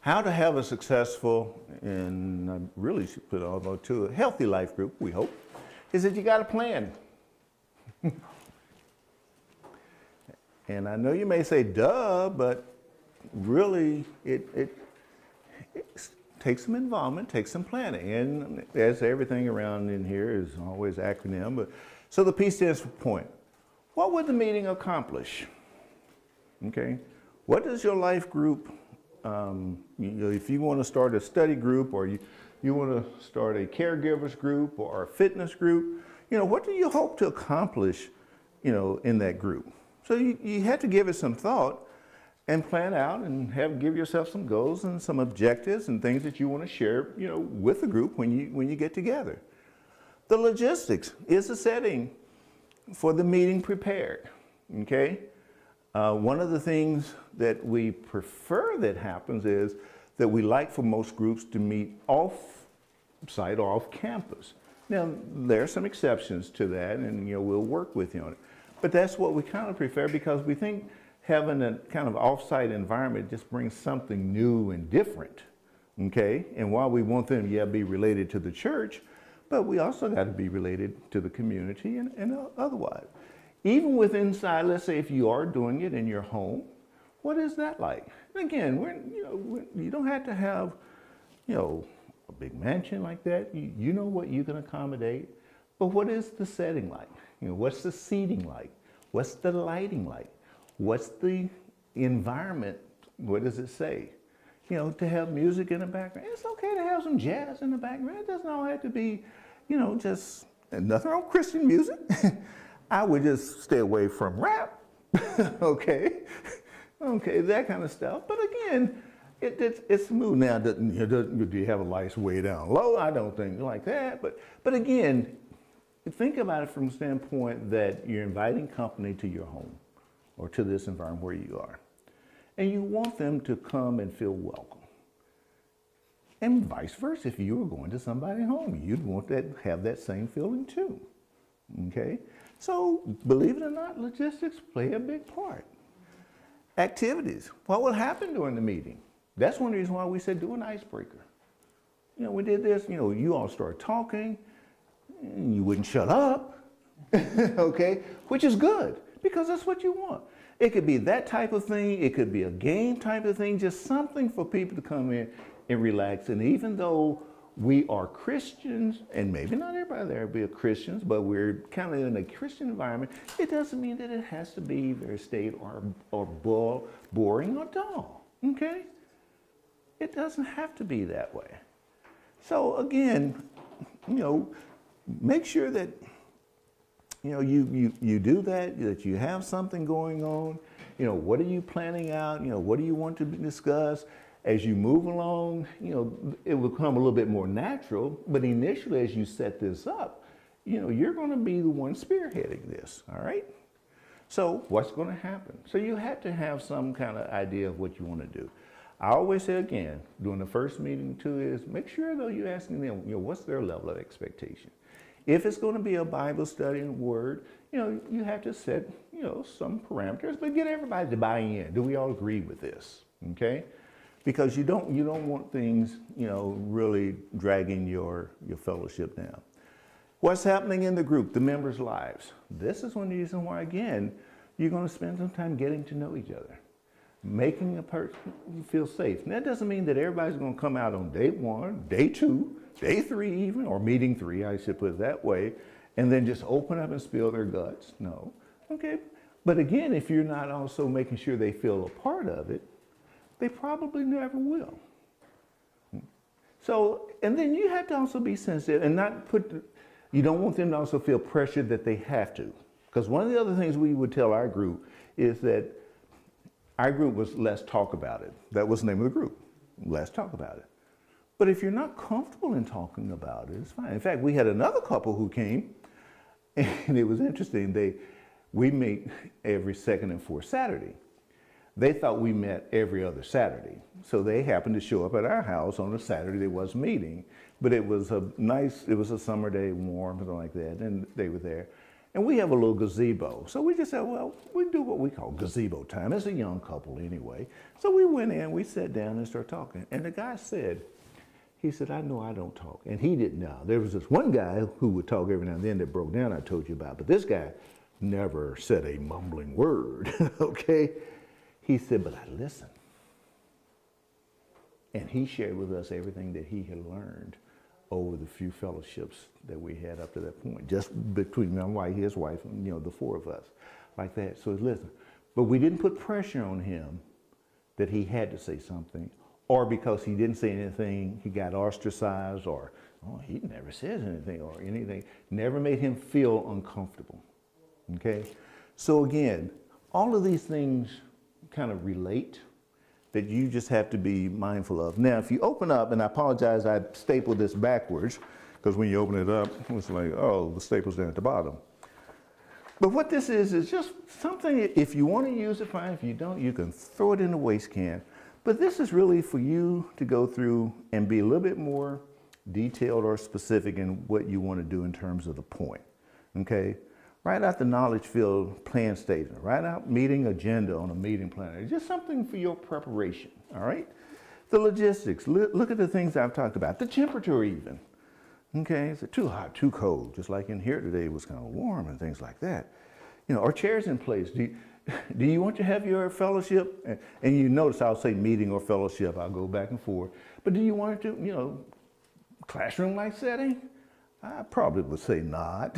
how to have a successful, and I really should put all about to a healthy life group, we hope, is that you got a plan. And I know you may say, duh, but really it takes some involvement, takes some planning. And as everything around in here is always acronym, but so the P stands for point. What would the meeting accomplish? Okay, what does your life group, if you want to start a study group or you want to start a caregivers group or a fitness group, what do you hope to accomplish, in that group? So you have to give it some thought and plan out and give yourself some goals and some objectives and things that you want to share, with the group when you get together. The logistics is the setting for the meeting prepared, okay? One of the things that we prefer that happens is that we like for most groups to meet off-site or off-campus. Now, there are some exceptions to that, and we'll work with you on it. But that's what we kind of prefer because we think having a kind of off-site environment just brings something new and different, okay? And while we want them to be related to the church, but we also got to be related to the community and otherwise. Even with inside, let's say if you are doing it in your home, what is that like? Again, you don't have to have, a big mansion like that. You know what you can accommodate, but what is the setting like? What's the seating like? What's the lighting like? What's the environment? What does it say? To have music in the background. It's okay to have some jazz in the background. It doesn't all have to be, just nothing wrong with Christian music. I would just stay away from rap, okay? Okay, that kind of stuff. But again, it's smooth now. Do you have a lights way down low? I don't think like that. But again, think about it from the standpoint that you're inviting company to your home or to this environment where you are. And you want them to come and feel welcome. And vice versa, if you were going to somebody's home, you'd want to have that same feeling too, okay? So, believe it or not, logistics play a big part. Activities. What will happen during the meeting? That's one reason why we said do an icebreaker. We did this, you all start talking, and you wouldn't shut up, okay? Which is good, because that's what you want. It could be that type of thing, it could be a game type of thing, just something for people to come in and relax. And even though we are Christians, and maybe not everybody there will be Christians, but we're kind of in a Christian environment, it doesn't mean that it has to be very staid or boring or dull, okay? It doesn't have to be that way. So again, make sure that you do that you have something going on. What are you planning out? What do you want to discuss? As you move along, it will become a little bit more natural, but initially as you set this up, you're going to be the one spearheading this, all right? So what's going to happen? So you have to have some kind of idea of what you want to do. I always say again, during the first meeting too, is make sure though you're asking them, what's their level of expectation? If it's going to be a Bible study and word, you have to set, some parameters, but get everybody to buy in. Do we all agree with this? Okay? Because you don't want things, really dragging your fellowship down. What's happening in the group, the members' lives? This is one reason why, again, you're going to spend some time getting to know each other, making a person feel safe. And that doesn't mean that everybody's going to come out on day 1, day 2, day 3 even, or meeting 3, I should put it that way, and then just open up and spill their guts. No. Okay. But again, if you're not also making sure they feel a part of it, they probably never will. So, and then you have to also be sensitive and not you don't want them to also feel pressured that they have to. Because one of the other things we would tell our group is that our group was let's talk about it. That was the name of the group. Let's talk about it. But if you're not comfortable in talking about it, it's fine. In fact, we had another couple who came, and it was interesting. We meet every second and fourth Saturday. They thought we met every other Saturday. So they happened to show up at our house on a Saturday there was meeting, but it was a summer day, warm, something like that, and they were there. And we have a little gazebo. So we just said, well, we do what we call gazebo time. It's a young couple anyway. So we went in, we sat down and started talking. And the guy said, he said, I know I don't talk. And he didn't know. There was this one guy who would talk every now and then that broke down, I told you about. But this guy never said a mumbling word, okay? He said, but I listen. And he shared with us everything that he had learned over the few fellowships that we had up to that point, just between my wife, his wife, and the four of us, like that. So listen, but we didn't put pressure on him that he had to say something, or because he didn't say anything, he got ostracized, or oh, he never says anything, or anything. Never made him feel uncomfortable. Okay, so again, all of these things kind of relate, that you just have to be mindful of. Now, if you open up, and I apologize, I stapled this backwards, because when you open it up, it's like, oh, the staple's down at the bottom. But what this is just something, if you want to use it, fine. If you don't, you can throw it in the waste can. But this is really for you to go through and be a little bit more detailed or specific in what you want to do in terms of the point, okay? Write out the knowledge field plan statement. Write out meeting agenda on a meeting planner. Just something for your preparation, all right? The logistics, look at the things I've talked about. The temperature even, okay? Is it too hot, too cold? Just like in here today, it was kind of warm and things like that. Are chairs in place? Do you want to have your fellowship? And you notice I'll say meeting or fellowship. I'll go back and forth. But do you want it to, classroom-like setting? I probably would say not.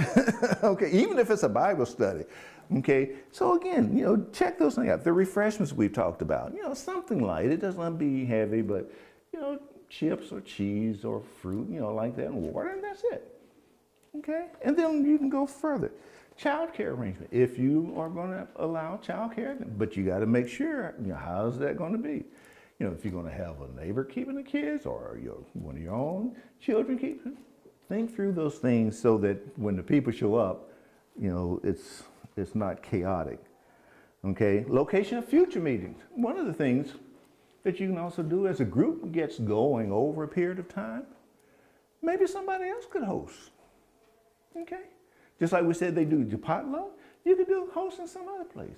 Okay, even if it's a Bible study. Okay, so again, check those things out. The refreshments we've talked about, something light. It doesn't have to be heavy, but, chips or cheese or fruit, like that, and water, and that's it. Okay, and then you can go further. Child care arrangement. If you are going to allow child care, but you got to make sure, how's that going to be? If you're going to have a neighbor keeping the kids or one of your own children keeping. Think through those things so that when the people show up, it's not chaotic. Okay, location of future meetings. One of the things that you can also do as a group gets going over a period of time, maybe somebody else could host. Okay, just like we said they do the potluck, you could do host in some other place.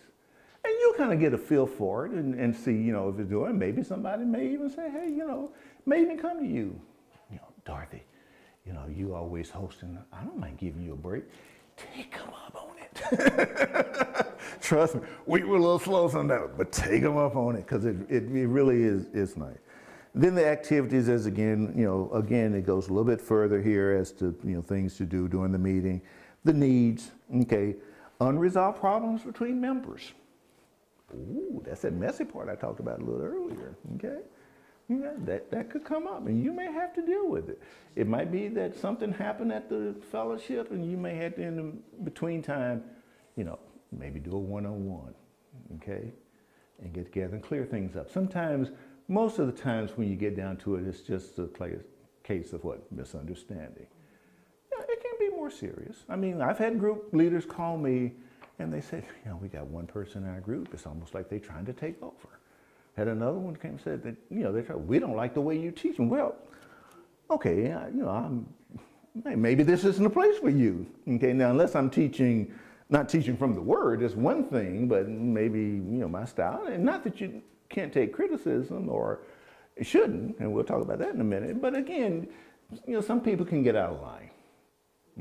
And you'll kind of get a feel for it and see, if it's doing. Maybe somebody may even say, hey, may even come to you, Dorothy. You always hosting. I don't mind giving you a break. Take them up on it. Trust me, we were a little slow on that, but take them up on it because it really is nice. Then the activities, as again, it goes a little bit further here as to things to do during the meeting. The needs, okay, unresolved problems between members. Ooh, that's that messy part I talked about a little earlier. Okay. That could come up and you may have to deal with it. It might be that something happened at the fellowship and you may have to, in the between time, maybe do a one-on-one, okay? And get together and clear things up. Sometimes, most of the times when you get down to it, it's just a case of what? Misunderstanding. It can be more serious. I mean, I've had group leaders call me and they said, we got one person in our group. It's almost like they're trying to take over. Had another one came and said that, we don't like the way you teach them. Well, okay, maybe this isn't a place for you. Okay, now unless I'm not teaching from the word, it's one thing, but maybe, my style, and not that you can't take criticism or shouldn't, and we'll talk about that in a minute, but again, some people can get out of line,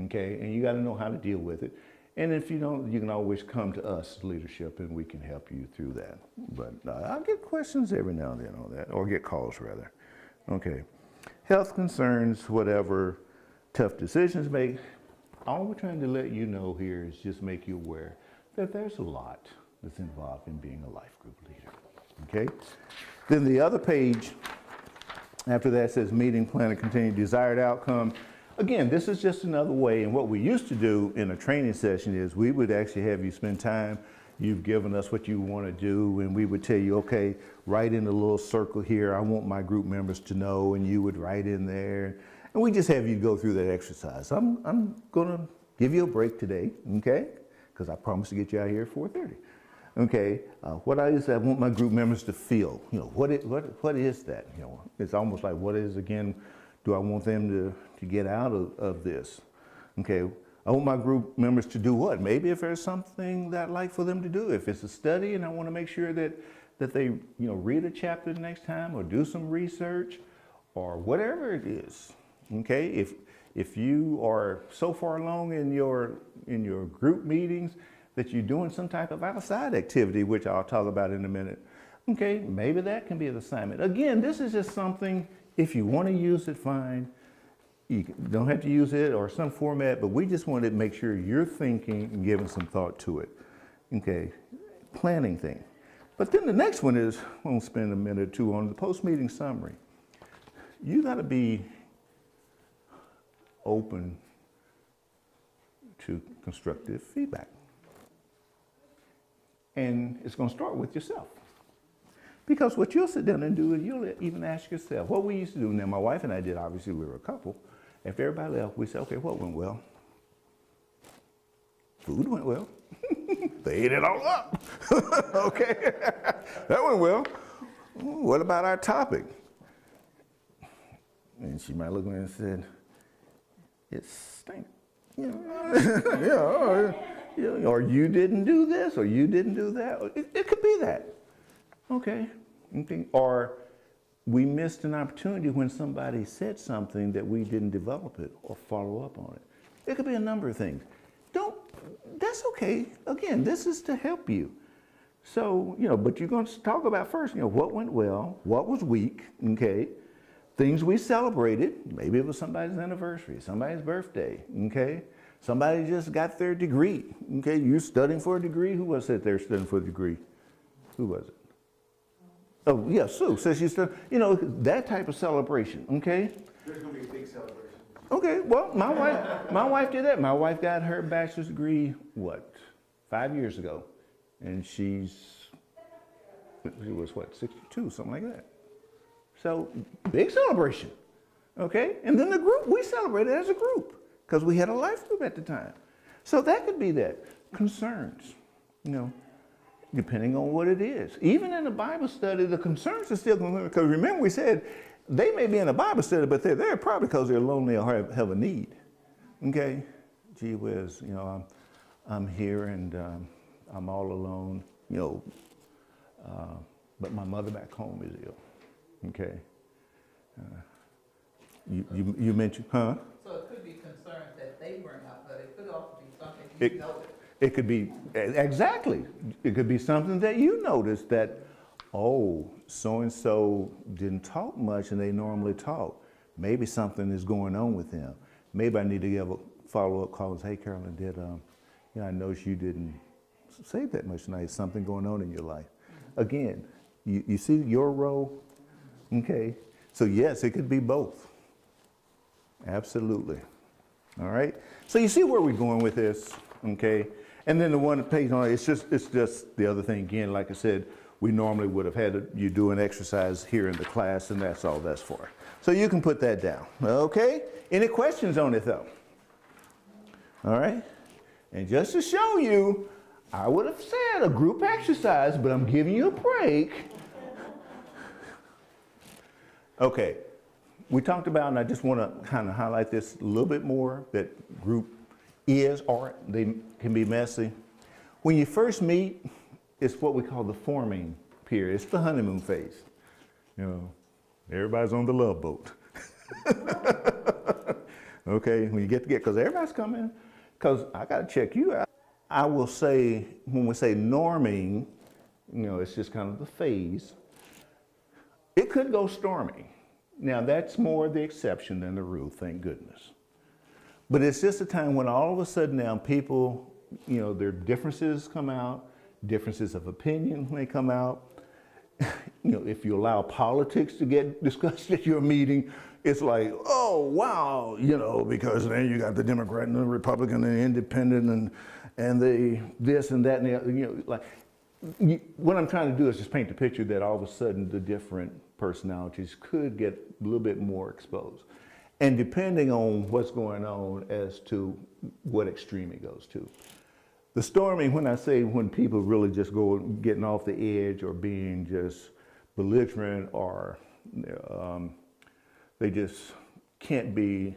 okay, and you got to know how to deal with it. And if you don't, you can always come to us, leadership, and we can help you through that. But I'll get questions every now and then on that, or get calls rather. Okay. Health concerns, whatever, tough decisions made. All we're trying to let you know here is just make you aware that there's a lot that's involved in being a life group leader. Okay. Then the other page after that says meeting plan and continued desired outcome. Again, this is just another way, and what we used to do in a training session is we would actually have you spend time, you've given us what you want to do, and we would tell you, okay, write in a little circle here, I want my group members to know, and you would write in there, and we just have you go through that exercise. I'm going to give you a break today, okay, because I promised to get you out here at 4:30. Okay, what I want my group members to feel, what is that? It's almost like what is, again, do I want them to get out of this? Okay, I want my group members to do what? Maybe if there's something that I'd like for them to do. If it's a study and I want to make sure that they read a chapter the next time or do some research or whatever it is. Okay? If you are so far along in your group meetings that you're doing some type of outside activity, which I'll talk about in a minute, okay, maybe that can be an assignment. Again, this is just something, if you want to use it, fine. You don't have to use it or some format, but we just wanted to make sure you're thinking and giving some thought to it. Okay, planning thing. But then the next one is, we'll spend a minute or two on the post-meeting summary. You got to be open to constructive feedback. And it's going to start with yourself. Because what you'll sit down and do is you'll even ask yourself, what we used to do, now my wife and I did, obviously we were a couple. After everybody left, we said, okay, what went well? Food went well. They ate it all up. Okay, that went well. What about our topic? And she might look at me and said, it stinks. Or you didn't do this, or you didn't do that. It could be that. Okay. Or we missed an opportunity when somebody said something that we didn't develop it or follow up on it. It could be a number of things. That's okay. Again, this is to help you. So, but you're going to talk about first, what went well, what was weak, okay? Things we celebrated. Maybe it was somebody's anniversary, somebody's birthday, okay? Somebody just got their degree, okay? You studying for a degree? Who was it there studying for a degree? Who was it? Oh, yeah, Sue says she's still, that type of celebration, okay? There's going to be a big celebration. Okay, well, my wife did that. My wife got her bachelor's degree, 5 years ago? And she was 62, something like that. So, big celebration, okay? And then the group, we celebrated as a group because we had a life group at the time. So that could be that. Concerns, depending on what it is. Even in a Bible study, the concerns are still going to, because remember we said, they may be in a Bible study, but they're there probably because they're lonely or have a need. Okay? Gee whiz, I'm here and I'm all alone, but my mother back home is ill. Okay? You mentioned, huh? So it could be concerns that they bring up, but it could also be something you notice. It could be, exactly. It could be something that you noticed that, oh, so-and-so didn't talk much and they normally talk. Maybe something is going on with them. Maybe I need to give a follow-up call and say, hey, Carolyn, I noticed you didn't say that much tonight. Something going on in your life. Again, you see your role? Okay. So yes, it could be both. Absolutely. All right. So you see where we're going with this, okay? And then the one page on it's just the other thing again. Like I said, we normally would have had you do an exercise here in the class, and that's all that's for. So you can put that down. Okay. Any questions on it though? All right. And just to show you, I would have said a group exercise, but I'm giving you a break. Okay. We talked about, and I just want to kind of highlight this a little bit more, that group is, or they can be messy. When you first meet, it's what we call the forming period. It's the honeymoon phase. Everybody's on the love boat. Okay, when you get together, because everybody's coming, because I got to check you out. I will say, when we say norming, it's just kind of the phase. It could go stormy. Now, that's more the exception than the rule, thank goodness. But it's just a time when all of a sudden now people, their differences come out, differences of opinion when they come out. If you allow politics to get discussed at your meeting, it's like, oh, wow, because then you got the Democrat and the Republican and the Independent and the this and that and the other, what I'm trying to do is just paint the picture that all of a sudden the different personalities could get a little bit more exposed. And depending on what's going on as to what extreme it goes to. The storming, when I say when people really just go getting off the edge or being just belligerent or they just can't be,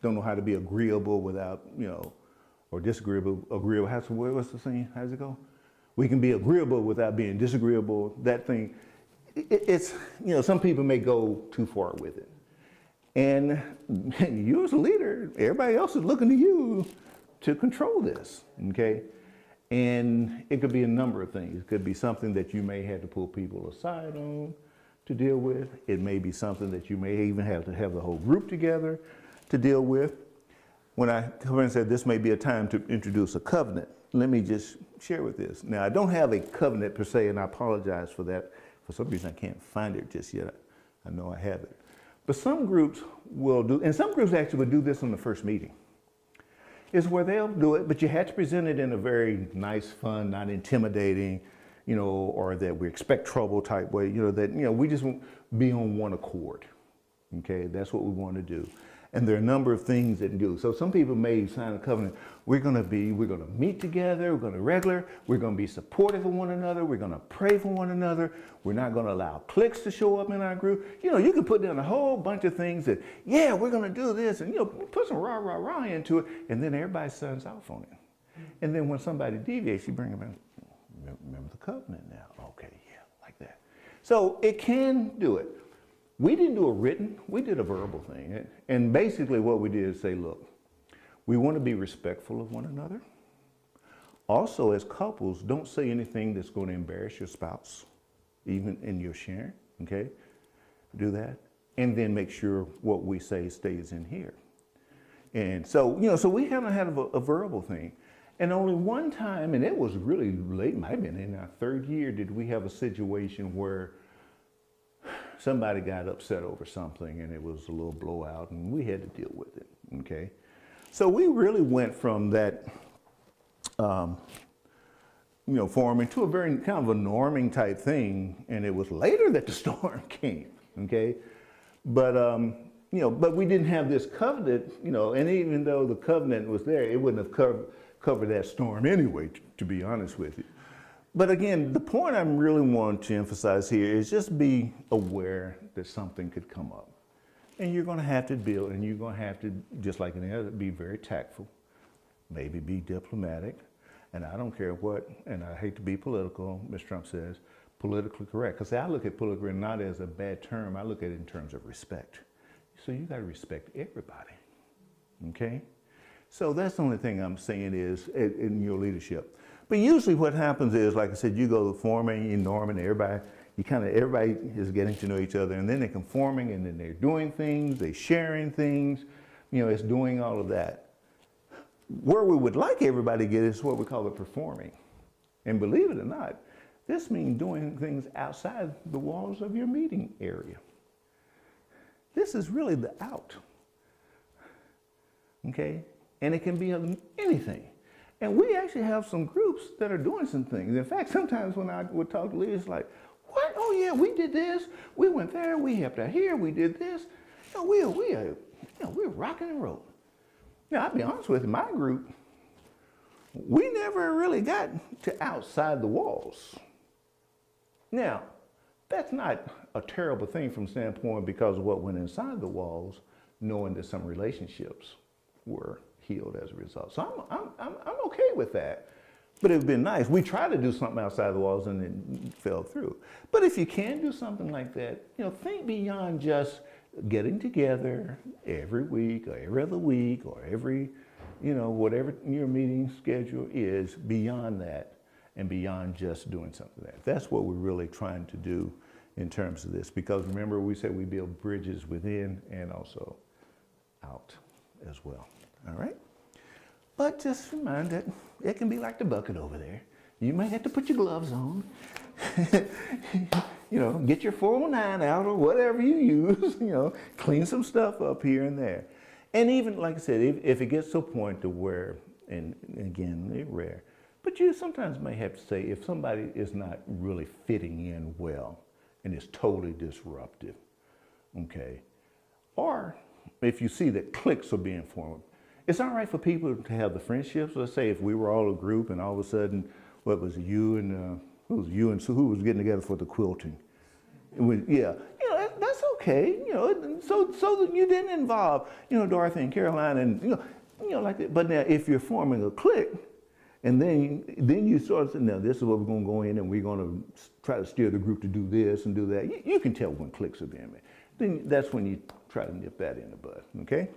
don't know how to be agreeable without, or disagreeable, agreeable. What's the saying? How does it go? We can be agreeable without being disagreeable. That thing, it's, you know, some people may go too far with it. And you as a leader, everybody else is looking to you to control this, okay? And it could be a number of things. It could be something that you may have to pull people aside on to deal with. It may be something that you may even have to have the whole group together to deal with. When I come in and said this may be a time to introduce a covenant, let me just share with this. Now, I don't have a covenant per se, and I apologize for that. For some reason, I can't find it just yet. I know I have it. But some groups will do, and some groups actually will do this on the first meeting. Is where they'll do it, but you have to present it in a very nice, fun, not intimidating, you know, or that we expect trouble type way, you know, that, you know, we just want to be on one accord. Okay, that's what we want to do. And there are a number of things that do. So some people may sign a covenant. We're going to meet together. We're going to be supportive of one another. We're going to pray for one another. We're not going to allow cliques to show up in our group. You know, you can put down a whole bunch of things that, yeah, we're going to do this, and, you know, put some rah, rah, rah into it, and then everybody signs off on it. And then when somebody deviates, you bring them in. Remember the covenant now. Okay, yeah, like that. So it can do it. We didn't do a written, we did a verbal thing. And basically what we did is say, look, we want to be respectful of one another. Also, as couples, don't say anything that's going to embarrass your spouse, even in your sharing, okay? Do that. And then make sure what we say stays in here. And so, you know, so we haven't had a verbal thing. And only one time, and it was really late, might have been in our third year, did we have a situation where somebody got upset over something and it was a little blowout and we had to deal with it, okay? So we really went from that, you know, forming to a very kind of a norming type thing, and it was later that the storm came, okay? But, you know, but we didn't have this covenant, you know, and even though the covenant was there, it wouldn't have covered that storm anyway, to be honest with you. But again, the point I really want to emphasize here is just be aware that something could come up. And you're going to have to build, and you're going to have to, just like in the other, be very tactful, maybe be diplomatic. And I don't care what, and I hate to be political, Ms. Trump says, politically correct. Because I look at politically not as a bad term, I look at it in terms of respect. So you got to respect everybody, okay? So that's the only thing I'm saying is in your leadership. But usually what happens is, like I said, you go forming, you norming, everybody is getting to know each other, and then they're conforming, and then they're doing things, they're sharing things, you know, it's doing all of that. Where we would like everybody to get is what we call it performing. And believe it or not, this means doing things outside the walls of your meeting area. This is really the out, okay? And it can be anything. And we actually have some groups that are doing some things. In fact, sometimes when I would talk to leaders, like, what? Oh yeah, we did this. We went there. We helped out here. We did this. You know, we're rocking and rolling. Now, I'll be honest with you, my group, we never really got to outside the walls. Now, that's not a terrible thing from the standpoint because of what went inside the walls, knowing that some relationships were healed as a result. So I'm okay with that. But it would be nice. We tried to do something outside the walls and it fell through. But if you can do something like that, you know, think beyond just getting together every week or every other week or every, you know, whatever your meeting schedule is, beyond that and beyond just doing something like that. That's what we're really trying to do in terms of this. Because remember, we said we build bridges within and also out as well. All right? But just remember that it can be like the bucket over there. You might have to put your gloves on. You know, get your 409 out or whatever you use, you know, clean some stuff up here and there. And even, like I said, if it gets to a point to where, and again, they're rare, but you sometimes may have to say if somebody is not really fitting in well and is totally disruptive, okay? Or if you see that cliques are being formed, it's all right for people to have the friendships. Let's say if we were all a group and all of a sudden, what was it, you and who was getting together for the quilting? Yeah, you know, that's okay. You know, so that you didn't involve, you know, Dorothy and Caroline, and you know, you know, like that. But now if you're forming a clique, and then you sort of say, now this is what we're going to go in and we're going to try to steer the group to do this and do that. You can tell when cliques are being made. Then that's when you try to nip that in the bud, okay?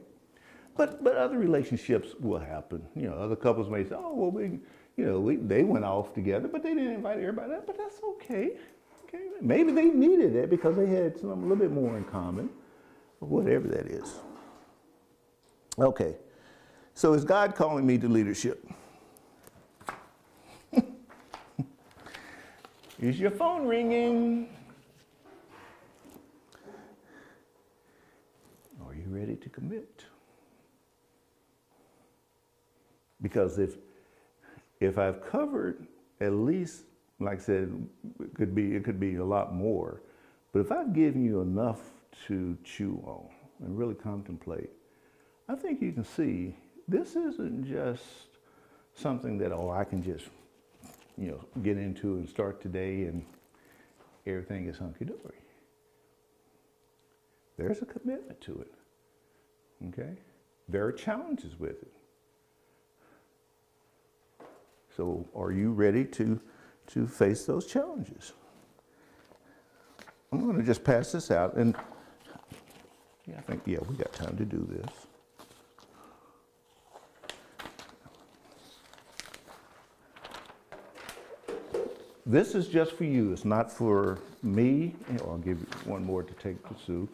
But other relationships will happen. You know, other couples may say, oh, well, they went off together, but they didn't invite everybody up, but that's okay. Okay, maybe they needed that because they had something a little bit more in common, or whatever that is. Okay, so is God calling me to leadership? Is your phone ringing? Are you ready to commit? Because if I've covered at least, like I said, it could be a lot more, but if I've given you enough to chew on and really contemplate, I think you can see this isn't just something that, oh, I can just, you know, get into and start today and everything is hunky-dory. There's a commitment to it, okay? There are challenges with it. So are you ready to face those challenges? I'm going to just pass this out, and I think, we got time to do this. This is just for you. It's not for me. I'll give you one more to take to Sue.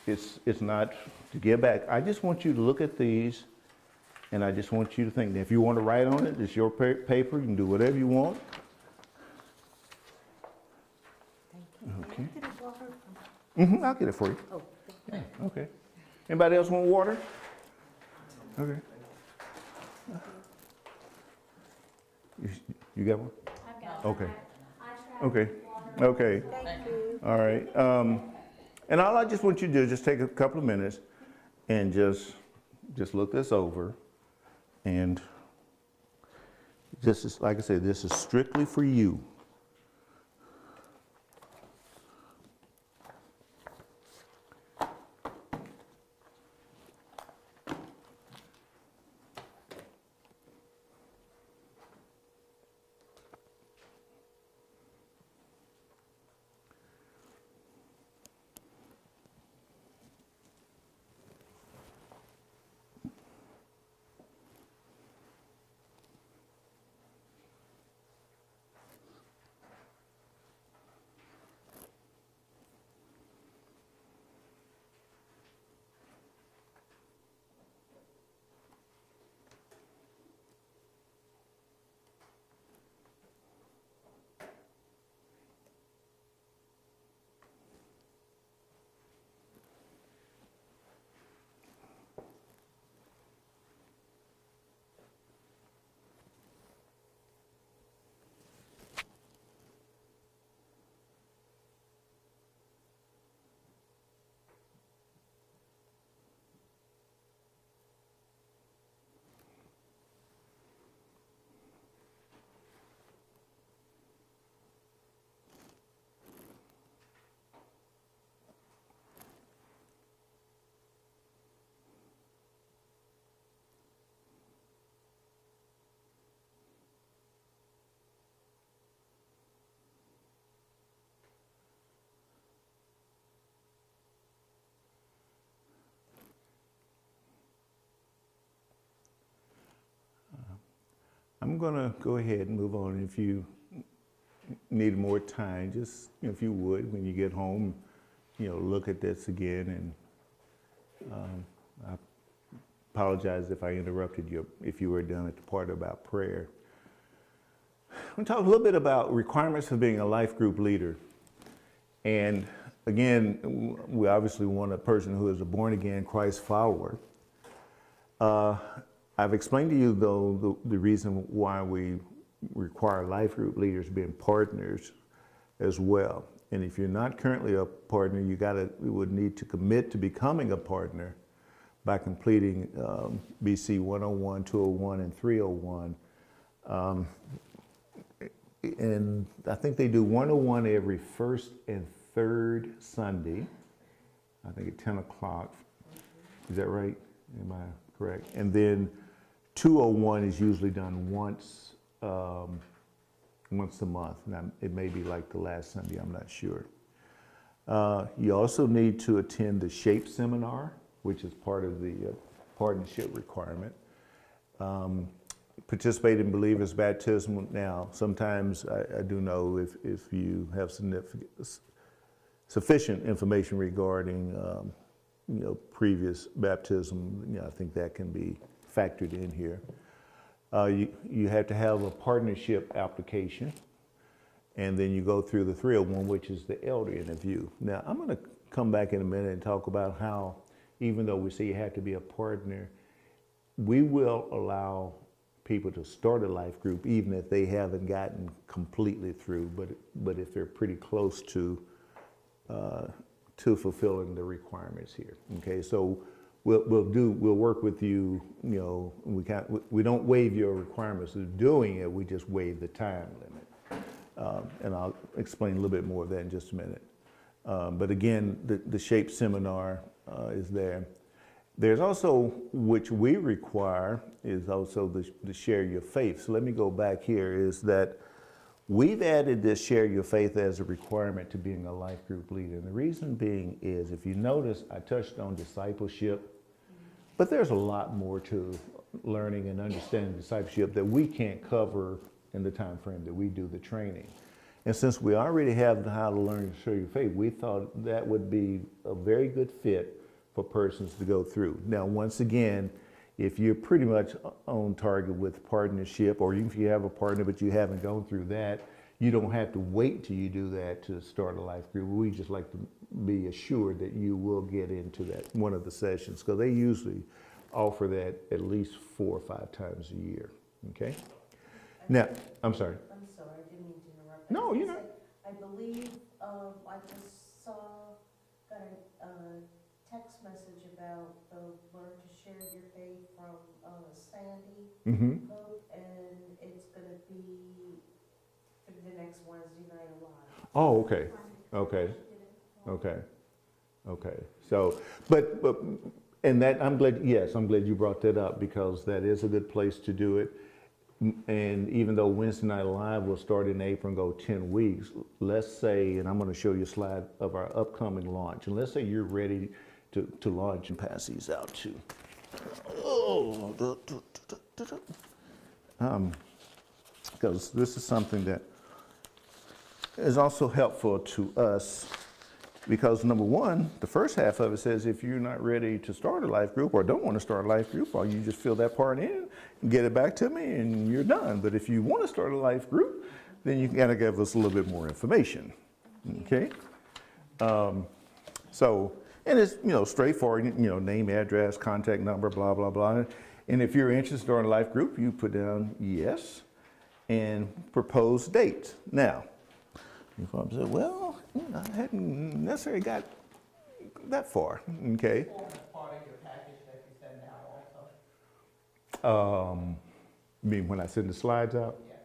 It's not to give back. I just want you to look at these, and I just want you to think. If you want to write on it, it's your paper. You can do whatever you want. Okay. I'll get it for you. Oh, yeah, okay. Anybody else want water? Okay. You got one? I've got Okay. I Okay. Okay. Thank you. All right. And all I just want you to do is just take a couple of minutes and just look this over. And this is, like I said, this is strictly for you. I'm going to go ahead and move on. If you need more time, just, if you would, when you get home, look at this again. And I apologize if I interrupted you, if you were done at the part about prayer. I'm going to talk a little bit about requirements for being a life group leader. And again, we obviously want a person who is a born-again Christ follower. I've explained to you, though, the reason why we require life group leaders being partners as well. And if you're not currently a partner, you would need to commit to becoming a partner by completing BC 101, 201, and 301. And I think they do 101 every first and third Sunday, I think at 10 o'clock. Is that right? Am I correct. And then 201 is usually done once a month. Now, it may be like the last Sunday, I'm not sure. You also need to attend the SHAPE seminar, which is part of the partnership requirement. Participate in believers' baptism. Now, sometimes I do know if you have sufficient information regarding previous baptism, I think that can be factored in here. You have to have a partnership application, and then you go through the 301, which is the elder interview. Now, I'm going to come back in a minute and talk about how, even though we say you have to be a partner, we will allow people to start a life group even if they haven't gotten completely through, but if they're pretty close to fulfilling the requirements here. Okay, so we'll work with you. We don't waive your requirements of doing it. We just waive the time limit, and I'll explain a little bit more of that in just a minute. But again, the SHAPE seminar is there. There's also, which we require, is also the share your faith. So let me go back here, is that we've added this share your faith as a requirement to being a life group leader. And the reason being is, if you notice, I touched on discipleship, but there's a lot more to learning and understanding discipleship that we can't cover in the time frame that we do the training. And since we already have the how to learn to share your faith, we thought that would be a very good fit for persons to go through. Now, once again, if you're pretty much on target with partnership, or even if you have a partner but you haven't gone through that, you don't have to wait till you do that to start a life group. We just like to be assured that you will get into that one of the sessions, because they usually offer that at least 4 or 5 times a year. Okay? Now, I'm sorry. I'm sorry, I didn't mean to interrupt. No, you're not. I believe I just got a text message about the Learn to Share Your Faith from Sandy Hope, and it's going to be for the next Wednesday night live. Oh, okay. Okay. Okay. Okay. So, but and that, I'm glad you brought that up, because that is a good place to do it. And even though Wednesday Night Live will start in April and go 10 weeks, let's say, and I'm going to show you a slide of our upcoming launch, and let's say you're ready to launch, and pass these out too. Because this is something that is also helpful to us, because number one, the first half of it says if you're not ready to start a life group or don't want to start a life group, or you just fill that part in and get it back to me and you're done. But if you want to start a life group, then you gotta give us a little bit more information. Okay? And it's straightforward, name, address, contact number, blah, blah, blah. And if you're interested in starting a life group, you put down yes and propose date. Now, you probably say, well, I hadn't necessarily got that far. Okay. Part of your package that you send out also. You mean when I send the slides out? Yeah.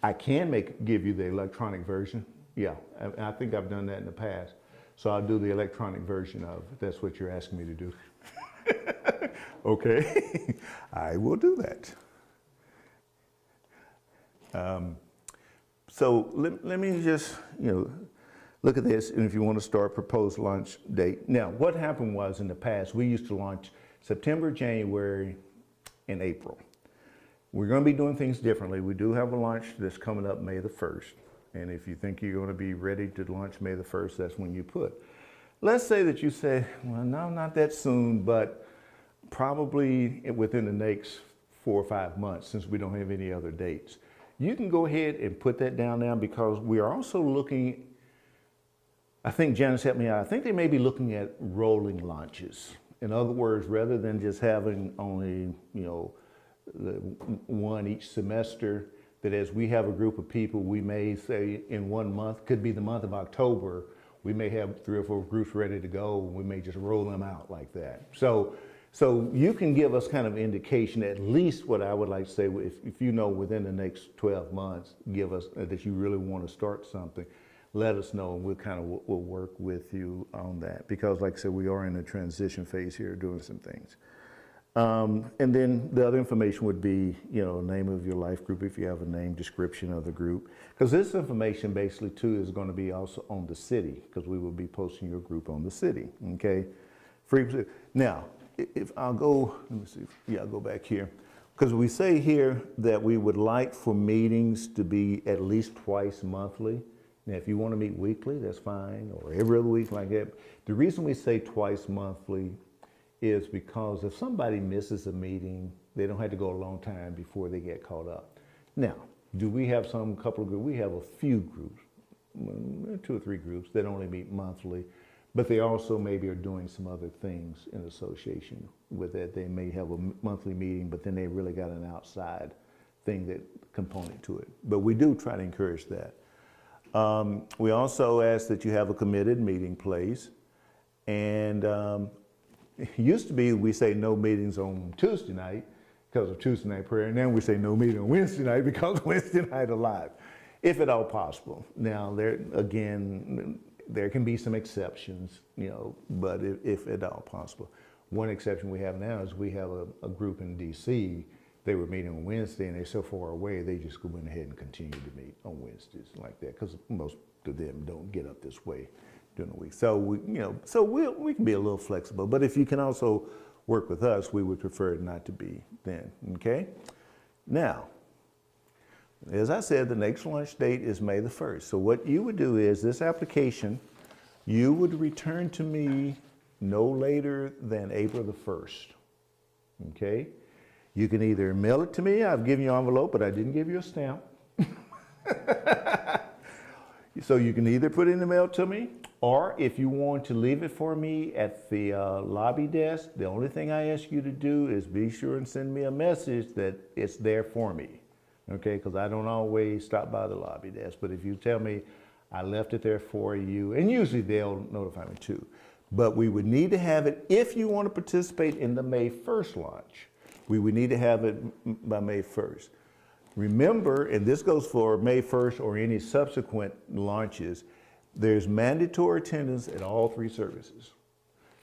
I can give you the electronic version. Yeah, I think I've done that in the past. So I'll do the electronic version of it. That's what you're asking me to do. Okay, I will do that. So let me just, look at this, and if you want to start, proposed launch date. Now, what happened was, in the past, we used to launch September, January, and April. We're going to be doing things differently. We do have a launch that's coming up May the 1st. And if you think you're going to be ready to launch May the 1st, that's when you put. Let's say that you say, well, no, not that soon, but probably within the next 4 or 5 months, since we don't have any other dates. You can go ahead and put that down now, because we are also looking, I think Janice helped me out, I think they may be looking at rolling launches. In other words, rather than just having only, one each semester, that as we have a group of people, we may say in 1 month, could be the month of October, we may have 3 or 4 groups ready to go, and we may just roll them out like that. So you can give us kind of indication, at least what I would like to say, if you know within the next 12 months, give us that you really want to start something, let us know, and we'll work with you on that. Because like I said, we are in a transition phase here, doing some things. And then the other information would be, you know, name of your life group if you have a name, description of the group. Because this information basically too is going to be also on the city, because we will be posting your group on the city, okay? Frequency. Now, if I'll go, let me see, yeah, I'll go back here. Because we say here that we would like for meetings to be at least twice monthly. Now, if you want to meet weekly, that's fine, or every other week like that. The reason we say twice monthly is because if somebody misses a meeting, they don't have to go a long time before they get caught up. Now, do we have some couple of groups? We have a few groups, 2 or 3 groups that only meet monthly, but they also maybe are doing some other things in association with that. They may have a monthly meeting, but then they really got an outside thing, that component to it. But we do try to encourage that. We also ask that you have a committed meeting place. And it used to be we say no meetings on Tuesday night because of Tuesday night prayer. And now we say no meeting on Wednesday night because Wednesday night alive, if at all possible. Now, there again, there can be some exceptions, you know, but if at all possible. One exception we have now is we have a group in D.C. They were meeting on Wednesday, and they're so far away, they just went ahead and continue to meet on Wednesdays like that, because most of them don't get up this way during the week. So we, you know, so we can be a little flexible. But if you can also work with us, we would prefer it not to be then. Okay. Now, as I said, the next launch date is May the 1st. So what you would do is this application, you would return to me no later than April the 1st. Okay. You can either mail it to me. I've given you an envelope, but I didn't give you a stamp. So you can either put it in the mail to me, or if you want to leave it for me at the lobby desk, the only thing I ask you to do is be sure and send me a message that it's there for me, okay? Because I don't always stop by the lobby desk, but if you tell me I left it there for you, and usually they'll notify me too, but we would need to have it if you want to participate in the May 1st launch. We would need to have it by May 1st. Remember, and this goes for May 1st or any subsequent launches, there's mandatory attendance at all 3 services.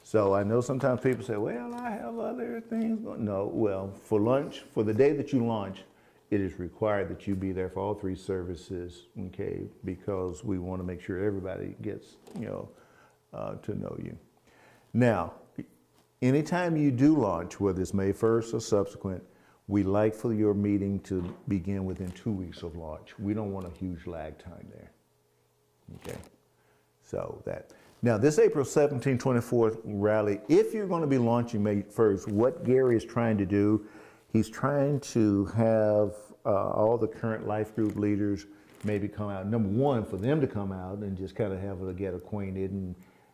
So I know sometimes people say, well, I have other things going. No, well, for lunch, for the day that you launch, it is required that you be there for all 3 services, okay, because we want to make sure everybody gets, you know, to know you. Now, anytime you do launch, whether it's May 1st or subsequent, we like for your meeting to begin within 2 weeks of launch. We don't want a huge lag time there, okay? So that. Now this April 17th, 24th rally, if you're going to be launching May 1st, what Gary is trying to do, he's trying to have all the current life group leaders maybe come out. Number one, for them to come out and just kind of have a get acquainted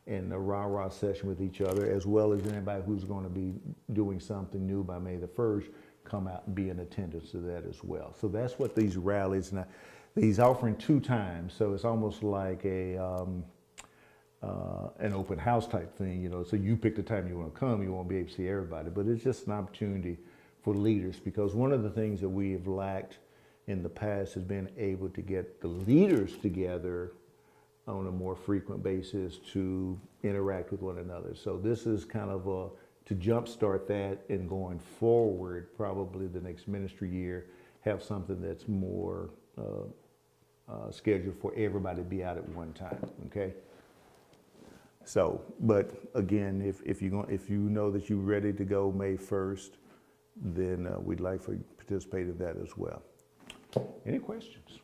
and a rah-rah session with each other, as well as anybody who's going to be doing something new by May the 1st, come out and be in attendance to that as well. So that's what these rallies, now, he's offering 2 times, so it's almost like an open house type thing, you know, so you pick the time you want to come, you won't be able to see everybody, but it's just an opportunity for leaders, because one of the things that we have lacked in the past has been able to get the leaders together on a more frequent basis to interact with one another. So this is kind of to jumpstart that, and going forward, probably the next ministry year, have something that's more scheduled for everybody to be out at one time, okay? So, but again, if you know that you're ready to go May 1st, then we'd like for you to participate in that as well. Any questions?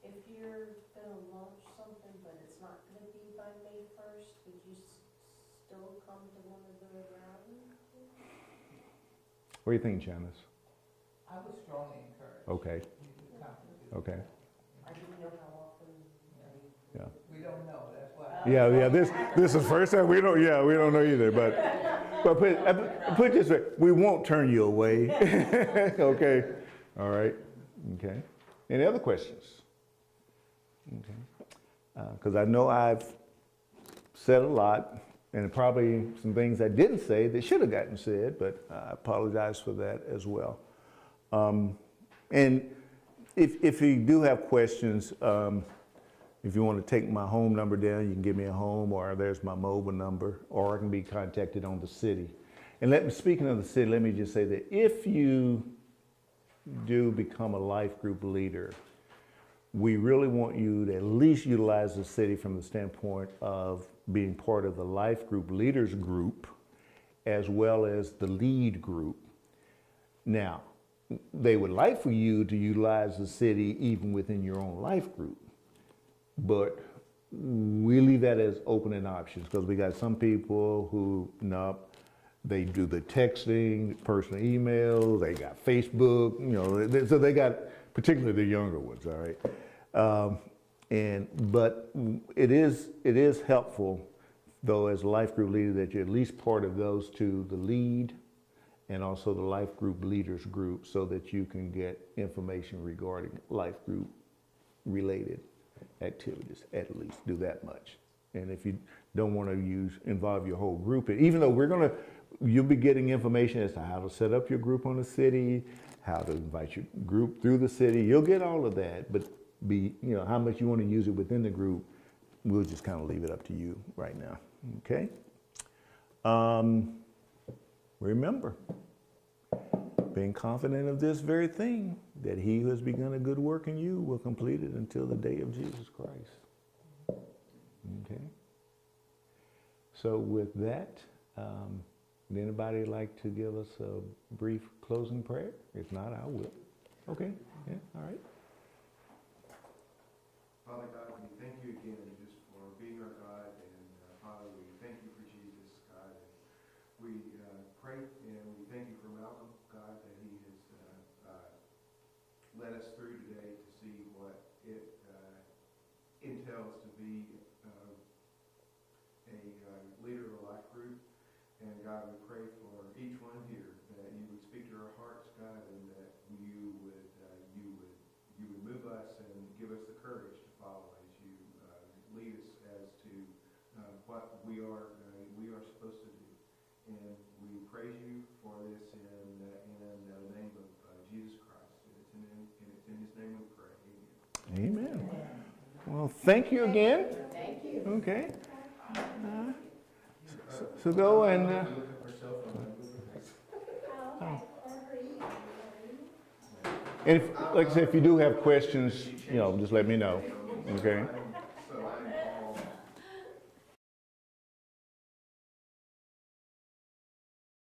If you're gonna launch something, but it's not gonna be by May 1st, would you still come to one of the rallies? What do you think, Janice? I would strongly encourage. Okay, You to come to okay. I didn't know how often. Yeah. We don't know, that's why. Yeah, this is first time we don't know either, but put it this way, we won't turn you away. Okay, all right, okay. Any other questions? Okay, because I know I've said a lot, and probably some things I didn't say that should have gotten said, but I apologize for that as well. And if you do have questions, If you want to take my home number down, you can give me a home, or there's my mobile number, or I can be contacted on the city. And speaking of the city, let me just say that if you do become a life group leader, we really want you to at least utilize the city from the standpoint of being part of the life group leaders group, as well as the lead group. Now, they would like for you to utilize the city even within your own life group, but we leave that as open options, because we got some people who, no, they do the texting, personal emails, they got Facebook, you know, so they got, particularly the younger ones, all right? But it is helpful, though, as a life group leader, that you're at least part of those two, the lead and also the life group leaders group, so that you can get information regarding life group related activities. At least do that much. And if you don't want to involve your whole group, even though you'll be getting information as to how to set up your group on the city, how to invite your group through the city. You'll get all of that, but how much you want to use it within the group, we'll just kind of leave it up to you right now. Okay? Remember, being confident of this very thing, that he who has begun a good work in you will complete it until the day of Jesus Christ. Okay? So with that, would anybody like to give us a brief closing prayer? If not, I will. Okay, yeah, all right. Father God, we thank you again just for being our God, and Father, we thank you for Jesus, God. And we pray and we thank you for Malcolm, God, that he has led us through today to see what it entails to be a leader of a life group. And God, we pray for each one here that you would speak to our hearts, God, and that you would move us and give us the courage to follow as you lead us as to what we are supposed to do. And we praise you for this in the name of Jesus Christ. And it's in his name we pray. Amen. Amen. Well, thank you again. Thank you. Okay. So go and. And if, like I said, if you do have questions, just let me know. Okay.